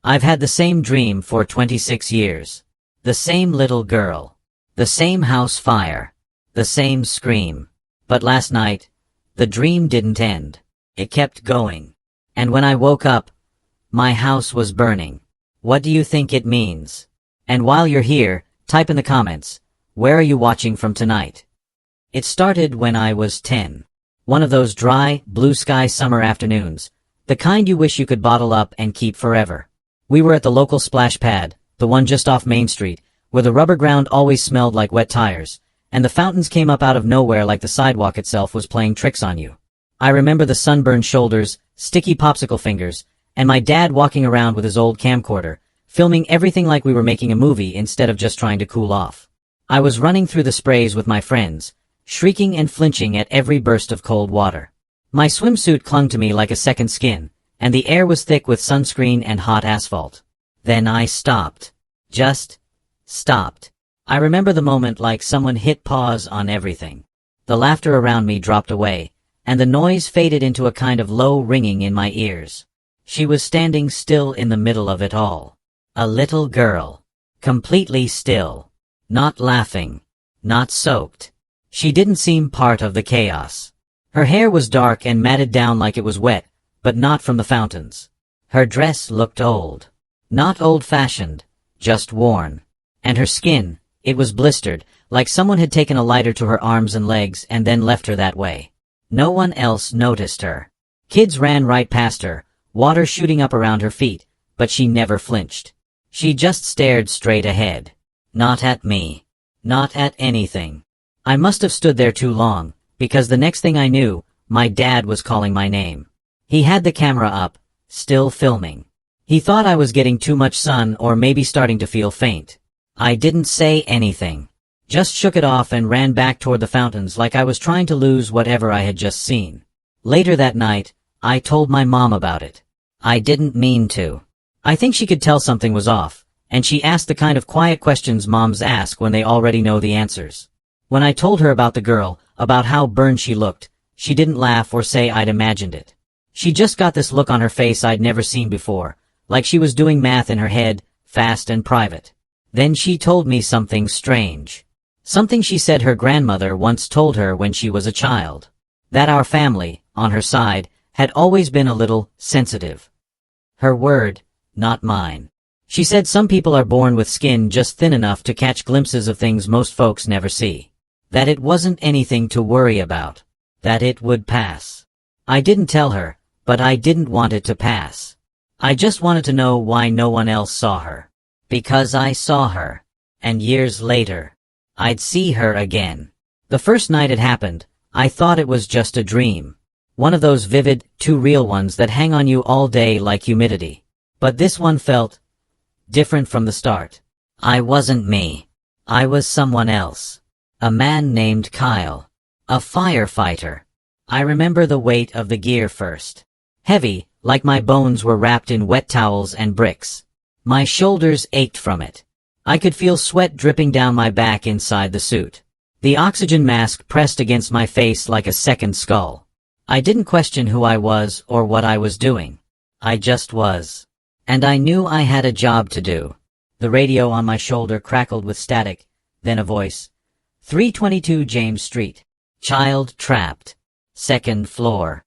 I've had the same dream for 26 years. The same little girl. The same house fire. The same scream. But last night, the dream didn't end. It kept going. And when I woke up, my house was burning. What do you think it means? And while you're here, type in the comments, where are you watching from tonight? It started when I was 10. One of those dry, blue sky summer afternoons. The kind you wish you could bottle up and keep forever. We were at the local splash pad, the one just off Main Street, where the rubber ground always smelled like wet tires, and the fountains came up out of nowhere like the sidewalk itself was playing tricks on you. I remember the sunburned shoulders, sticky popsicle fingers, and my dad walking around with his old camcorder, filming everything like we were making a movie instead of just trying to cool off. I was running through the sprays with my friends, shrieking and flinching at every burst of cold water. My swimsuit clung to me like a second skin, and the air was thick with sunscreen and hot asphalt. Then I stopped. Just stopped. I remember the moment like someone hit pause on everything. The laughter around me dropped away, and the noise faded into a kind of low ringing in my ears. She was standing still in the middle of it all. A little girl. Completely still. Not laughing. Not soaked. She didn't seem part of the chaos. Her hair was dark and matted down like it was wet, but not from the fountains. Her dress looked old. Not old-fashioned, just worn. And her skin, it was blistered, like someone had taken a lighter to her arms and legs and then left her that way. No one else noticed her. Kids ran right past her, water shooting up around her feet, but she never flinched. She just stared straight ahead. Not at me. Not at anything. I must have stood there too long, because the next thing I knew, my dad was calling my name. He had the camera up, still filming. He thought I was getting too much sun or maybe starting to feel faint. I didn't say anything. Just shook it off and ran back toward the fountains like I was trying to lose whatever I had just seen. Later that night, I told my mom about it. I didn't mean to. I think she could tell something was off, and she asked the kind of quiet questions moms ask when they already know the answers. When I told her about the girl, about how burned she looked, she didn't laugh or say I'd imagined it. She just got this look on her face I'd never seen before, like she was doing math in her head, fast and private. Then she told me something strange. Something she said her grandmother once told her when she was a child. That our family, on her side, had always been a little sensitive. Her word, not mine. She said some people are born with skin just thin enough to catch glimpses of things most folks never see. That it wasn't anything to worry about. That it would pass. I didn't tell her, but I didn't want it to pass. I just wanted to know why no one else saw her. Because I saw her. And years later, I'd see her again. The first night it happened, I thought it was just a dream. One of those vivid, too real ones that hang on you all day like humidity. But this one felt different from the start. I wasn't me. I was someone else. A man named Kyle. A firefighter. I remember the weight of the gear first. Heavy, like my bones were wrapped in wet towels and bricks. My shoulders ached from it. I could feel sweat dripping down my back inside the suit. The oxygen mask pressed against my face like a second skull. I didn't question who I was or what I was doing. I just was. And I knew I had a job to do. The radio on my shoulder crackled with static, then a voice. 322 James Street. Child trapped. Second floor.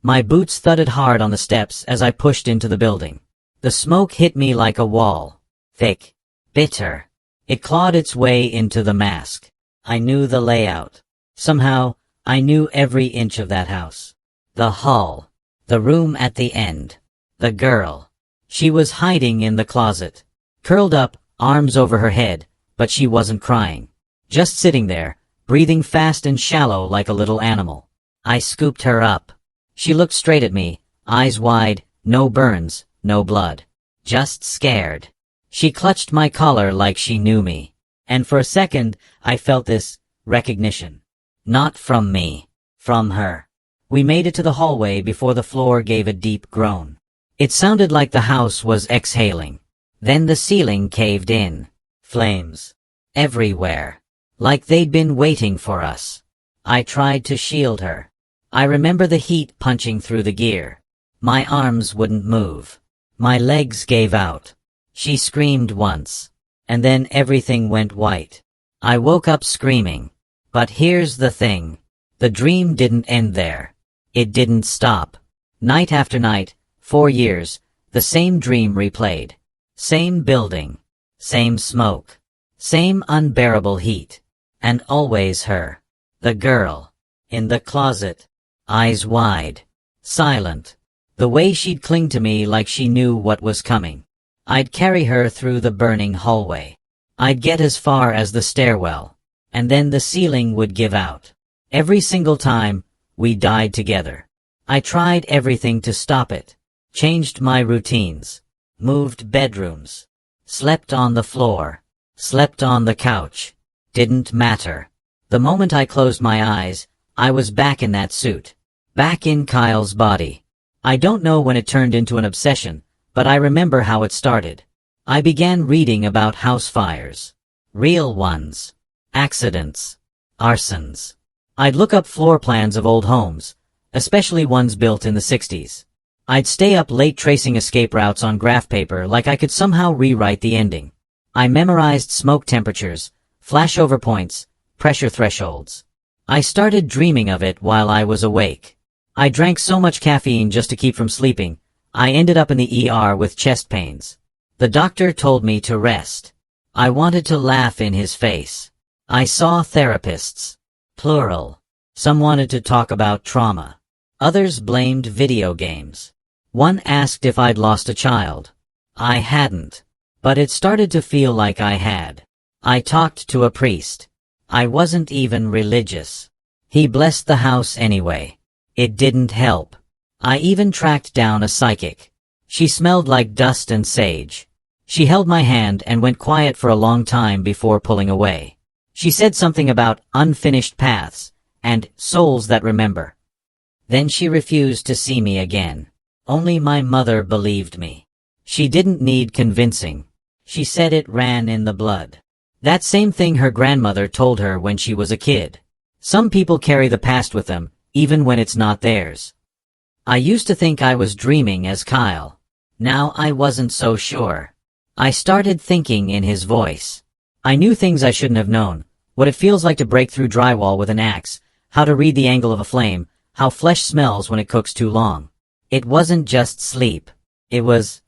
My boots thudded hard on the steps as I pushed into the building. The smoke hit me like a wall. Thick. Bitter. It clawed its way into the mask. I knew the layout. Somehow, I knew every inch of that house. The hall. The room at the end. The girl. She was hiding in the closet. Curled up, arms over her head, but she wasn't crying. Just sitting there, breathing fast and shallow like a little animal. I scooped her up. She looked straight at me, eyes wide, no burns, no blood. Just scared. She clutched my collar like she knew me. And for a second, I felt this recognition. Not from me. From her. We made it to the hallway before the floor gave a deep groan. It sounded like the house was exhaling. Then the ceiling caved in. Flames. Everywhere. Like they'd been waiting for us. I tried to shield her. I remember the heat punching through the gear. My arms wouldn't move. My legs gave out. She screamed once. And then everything went white. I woke up screaming. But here's the thing. The dream didn't end there. It didn't stop. Night after night, 4 years, the same dream replayed. Same building. Same smoke. Same unbearable heat. And always her. The girl. In the closet. Eyes wide. Silent. The way she'd cling to me like she knew what was coming. I'd carry her through the burning hallway. I'd get as far as the stairwell. And then the ceiling would give out. Every single time, we died together. I tried everything to stop it. Changed my routines. Moved bedrooms. Slept on the floor. Slept on the couch. Didn't matter. The moment I closed my eyes, I was back in that suit. Back in Kyle's body. I don't know when it turned into an obsession, but I remember how it started. I began reading about house fires. Real ones. Accidents. Arsons. I'd look up floor plans of old homes, especially ones built in the 60s. I'd stay up late tracing escape routes on graph paper like I could somehow rewrite the ending. I memorized smoke temperatures, flashover points, pressure thresholds. I started dreaming of it while I was awake. I drank so much caffeine just to keep from sleeping, I ended up in the ER with chest pains. The doctor told me to rest. I wanted to laugh in his face. I saw therapists. Plural. Some wanted to talk about trauma. Others blamed video games. One asked if I'd lost a child. I hadn't. But it started to feel like I had. I talked to a priest. I wasn't even religious. He blessed the house anyway. It didn't help. I even tracked down a psychic. She smelled like dust and sage. She held my hand and went quiet for a long time before pulling away. She said something about unfinished paths and souls that remember. Then she refused to see me again. Only my mother believed me. She didn't need convincing. She said it ran in the blood. That same thing her grandmother told her when she was a kid. Some people carry the past with them, even when it's not theirs. I used to think I was dreaming as Kyle. Now I wasn't so sure. I started thinking in his voice. I knew things I shouldn't have known. What it feels like to break through drywall with an axe, how to read the angle of a flame, how flesh smells when it cooks too long. It wasn't just sleep. It was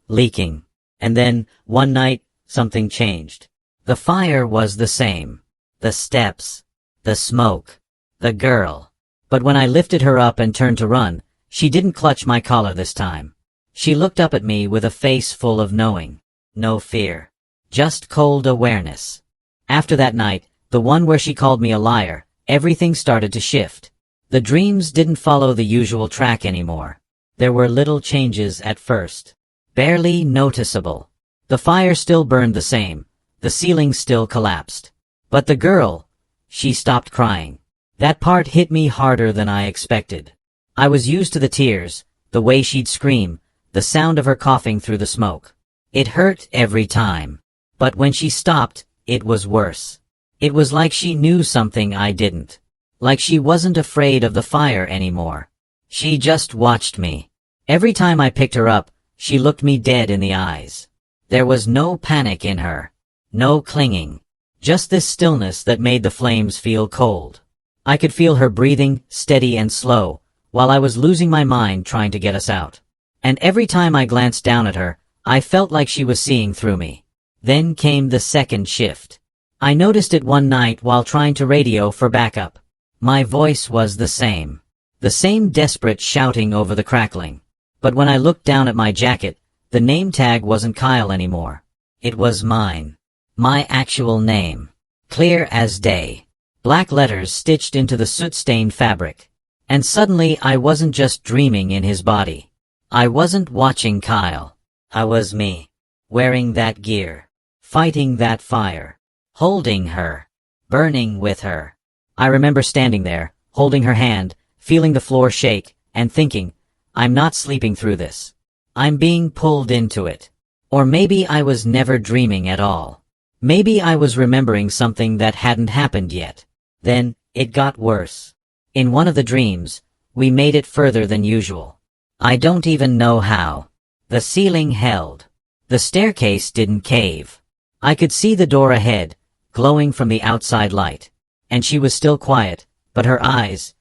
leaking. And then, one night, something changed. The fire was the same. The steps. The smoke. The girl. But when I lifted her up and turned to run, she didn't clutch my collar this time. She looked up at me with a face full of knowing. No fear. Just cold awareness. After that night, the one where she called me a liar, everything started to shift. The dreams didn't follow the usual track anymore. There were little changes at first. Barely noticeable. The fire still burned the same. The ceiling still collapsed. But the girl, she stopped crying. That part hit me harder than I expected. I was used to the tears, the way she'd scream, the sound of her coughing through the smoke. It hurt every time. But when she stopped, it was worse. It was like she knew something I didn't. Like she wasn't afraid of the fire anymore. She just watched me. Every time I picked her up, she looked me dead in the eyes. There was no panic in her. No clinging. Just this stillness that made the flames feel cold. I could feel her breathing, steady and slow, while I was losing my mind trying to get us out. And every time I glanced down at her, I felt like she was seeing through me. Then came the second shift. I noticed it one night while trying to radio for backup. My voice was the same. The same desperate shouting over the crackling. But when I looked down at my jacket, the name tag wasn't Kyle anymore. It was mine. My actual name. Clear as day. Black letters stitched into the soot-stained fabric. And suddenly I wasn't just dreaming in his body. I wasn't watching Kyle. I was me. Wearing that gear. Fighting that fire. Holding her. Burning with her. I remember standing there, holding her hand, feeling the floor shake, and thinking, I'm not sleeping through this. I'm being pulled into it. Or maybe I was never dreaming at all. Maybe I was remembering something that hadn't happened yet. Then, it got worse. In one of the dreams, we made it further than usual. I don't even know how. The ceiling held. The staircase didn't cave. I could see the door ahead, glowing from the outside light. And she was still quiet, but her eyes,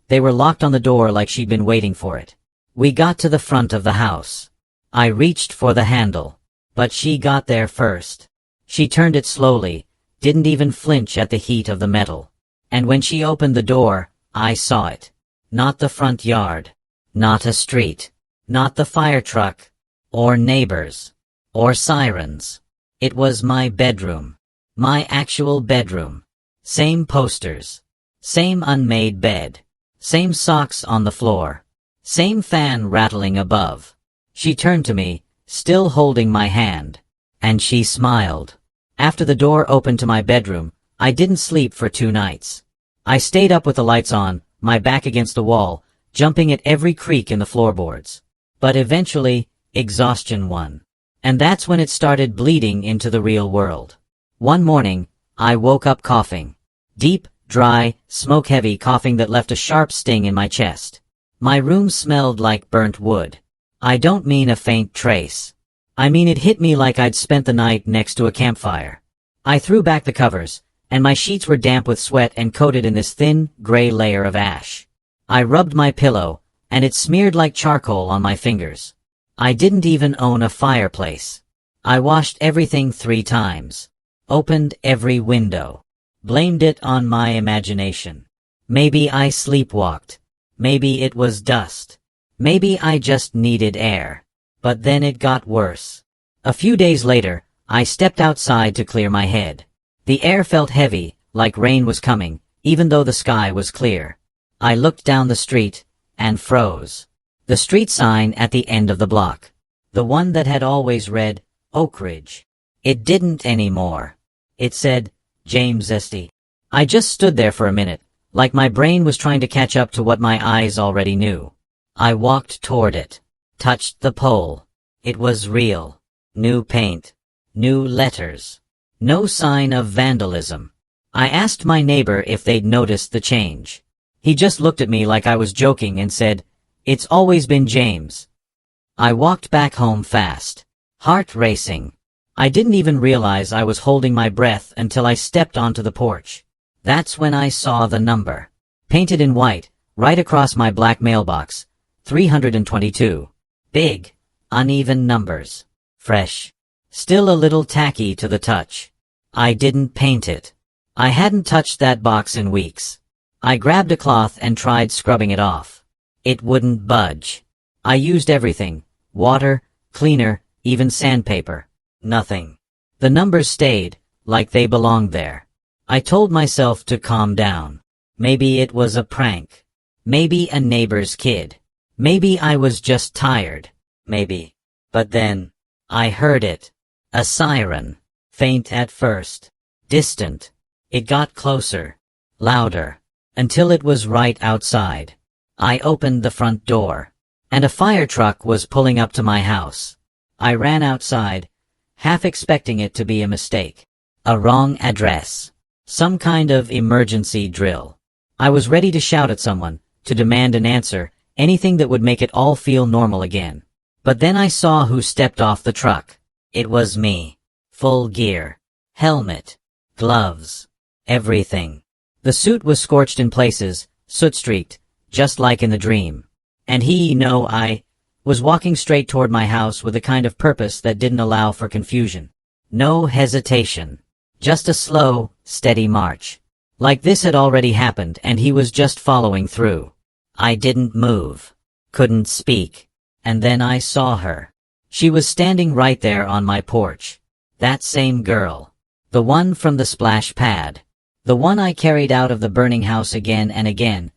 they were locked on the door like she'd been waiting for it. We got to the front of the house. I reached for the handle, but she got there first. She turned it slowly, didn't even flinch at the heat of the metal. And when she opened the door, I saw it. Not the front yard. Not a street. Not the fire truck. Or neighbors. Or sirens. It was my bedroom. My actual bedroom. Same posters. Same unmade bed. Same socks on the floor. Same fan rattling above. She turned to me, still holding my hand. And she smiled. After the door opened to my bedroom, I didn't sleep for 2 nights. I stayed up with the lights on, my back against the wall, jumping at every creak in the floorboards. But eventually, exhaustion won. And that's when it started bleeding into the real world. One morning, I woke up coughing. Deep, dry, smoke-heavy coughing that left a sharp sting in my chest. My room smelled like burnt wood. I don't mean a faint trace. I mean it hit me like I'd spent the night next to a campfire. I threw back the covers, and my sheets were damp with sweat and coated in this thin, gray layer of ash. I rubbed my pillow, and it smeared like charcoal on my fingers. I didn't even own a fireplace. I washed everything 3 times. Opened every window. Blamed it on my imagination. Maybe I sleepwalked. Maybe it was dust. Maybe I just needed air. But then it got worse. A few days later, I stepped outside to clear my head. The air felt heavy, like rain was coming, even though the sky was clear. I looked down the street, and froze. The street sign at the end of the block. The one that had always read, Oak Ridge. It didn't anymore. It said, James St. I just stood there for a minute, like my brain was trying to catch up to what my eyes already knew. I walked toward it. Touched the pole. It was real. New paint. New letters. No sign of vandalism. I asked my neighbor if they'd noticed the change. He just looked at me like I was joking and said, "It's always been James." I walked back home fast. Heart racing. I didn't even realize I was holding my breath until I stepped onto the porch. That's when I saw the number. Painted in white, right across my black mailbox. 322. Big, uneven numbers. Fresh. Still a little tacky to the touch. I didn't paint it. I hadn't touched that box in weeks. I grabbed a cloth and tried scrubbing it off. It wouldn't budge. I used everything. Water, cleaner, even sandpaper. Nothing. The numbers stayed, like they belonged there. I told myself to calm down. Maybe it was a prank. Maybe a neighbor's kid. Maybe I was just tired. Maybe. But then, I heard it. A siren. Faint at first. Distant. It got closer. Louder. Until it was right outside. I opened the front door. And a fire truck was pulling up to my house. I ran outside, half expecting it to be a mistake. A wrong address. Some kind of emergency drill. I was ready to shout at someone, to demand an answer, anything that would make it all feel normal again. But then I saw who stepped off the truck. It was me. Full gear. Helmet. Gloves. Everything. The suit was scorched in places, soot-streaked, just like in the dream. And I was walking straight toward my house with a kind of purpose that didn't allow for confusion. No hesitation. Just a slow, steady march. Like this had already happened and he was just following through. I didn't move. Couldn't speak. And then I saw her. She was standing right there on my porch. That same girl. The one from the splash pad. The one I carried out of the burning house again and again,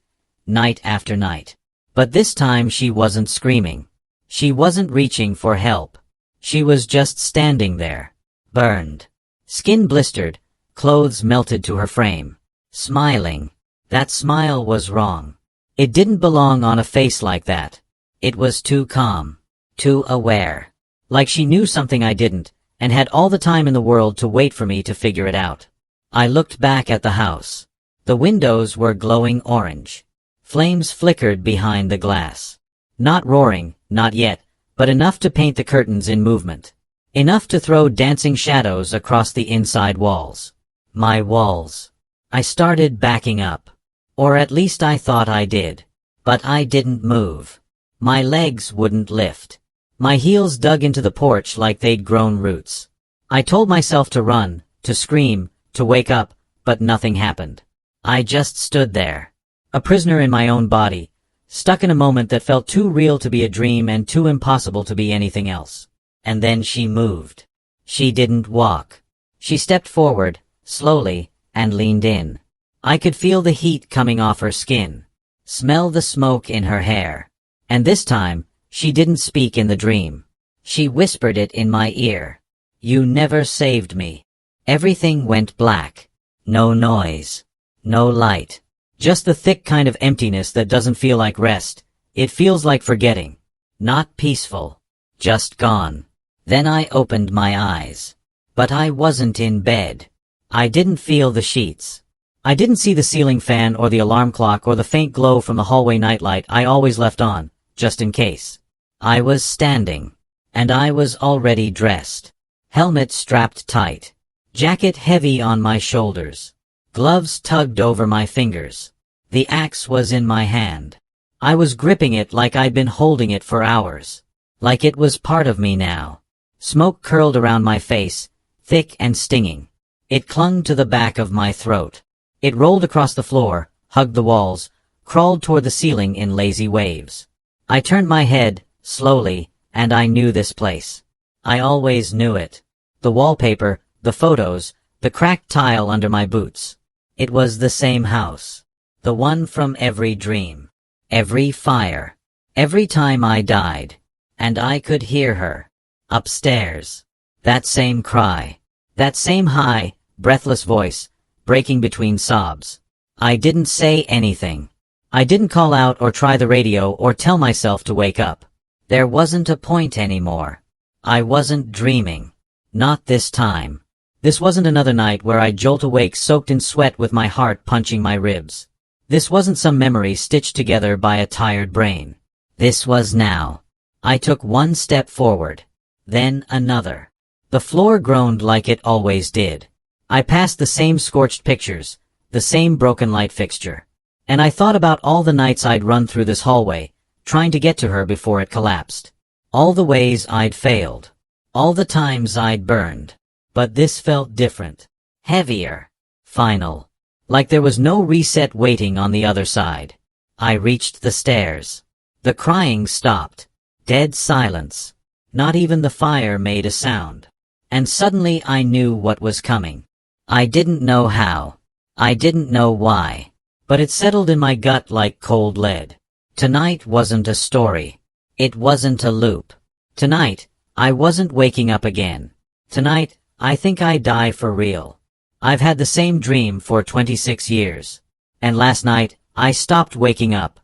night after night. But this time she wasn't screaming. She wasn't reaching for help. She was just standing there. Burned. Skin blistered, clothes melted to her frame. Smiling. That smile was wrong. It didn't belong on a face like that. It was too calm. Too aware. Like she knew something I didn't, and had all the time in the world to wait for me to figure it out. I looked back at the house. The windows were glowing orange. Flames flickered behind the glass. Not roaring, not yet, but enough to paint the curtains in movement. Enough to throw dancing shadows across the inside walls. My walls. I started backing up. Or at least I thought I did. But I didn't move. My legs wouldn't lift. My heels dug into the porch like they'd grown roots. I told myself to run, to scream, to wake up, but nothing happened. I just stood there. A prisoner in my own body, stuck in a moment that felt too real to be a dream and too impossible to be anything else. And then she moved. She didn't walk. She stepped forward, slowly, and leaned in. I could feel the heat coming off her skin, smell the smoke in her hair. And this time, she didn't speak in the dream. She whispered it in my ear. You never saved me. Everything went black. No noise. No light. Just the thick kind of emptiness that doesn't feel like rest. It feels like forgetting. Not peaceful. Just gone. Then I opened my eyes. But I wasn't in bed. I didn't feel the sheets. I didn't see the ceiling fan or the alarm clock or the faint glow from the hallway nightlight I always left on, just in case. I was standing. And I was already dressed. Helmet strapped tight. Jacket heavy on my shoulders. Gloves tugged over my fingers. The axe was in my hand. I was gripping it like I'd been holding it for hours. Like it was part of me now. Smoke curled around my face, thick and stinging. It clung to the back of my throat. It rolled across the floor, hugged the walls, crawled toward the ceiling in lazy waves. I turned my head, slowly, and I knew this place. I always knew it. The wallpaper, the photos, the cracked tile under my boots. It was the same house. The one from every dream. Every fire. Every time I died. And I could hear her. Upstairs. That same cry. That same high, breathless voice, breaking between sobs. I didn't say anything. I didn't call out or try the radio or tell myself to wake up. There wasn't a point anymore. I wasn't dreaming. Not this time. This wasn't another night where I'd jolt awake soaked in sweat with my heart punching my ribs. This wasn't some memory stitched together by a tired brain. This was now. I took one step forward. Then another. The floor groaned like it always did. I passed the same scorched pictures, the same broken light fixture. And I thought about all the nights I'd run through this hallway, trying to get to her before it collapsed. All the ways I'd failed. All the times I'd burned. But this felt different. Heavier. Final. Like there was no reset waiting on the other side. I reached the stairs. The crying stopped. Dead silence. Not even the fire made a sound. And suddenly I knew what was coming. I didn't know how. I didn't know why. But it settled in my gut like cold lead. Tonight wasn't a story. It wasn't a loop. Tonight, I wasn't waking up again. Tonight, I think I die for real. I've had the same dream for 26 years. And last night, I stopped waking up.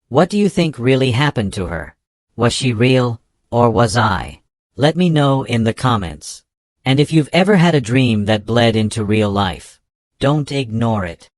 What do you think really happened to her? Was she real, or was I? Let me know in the comments. And if you've ever had a dream that bled into real life, don't ignore it.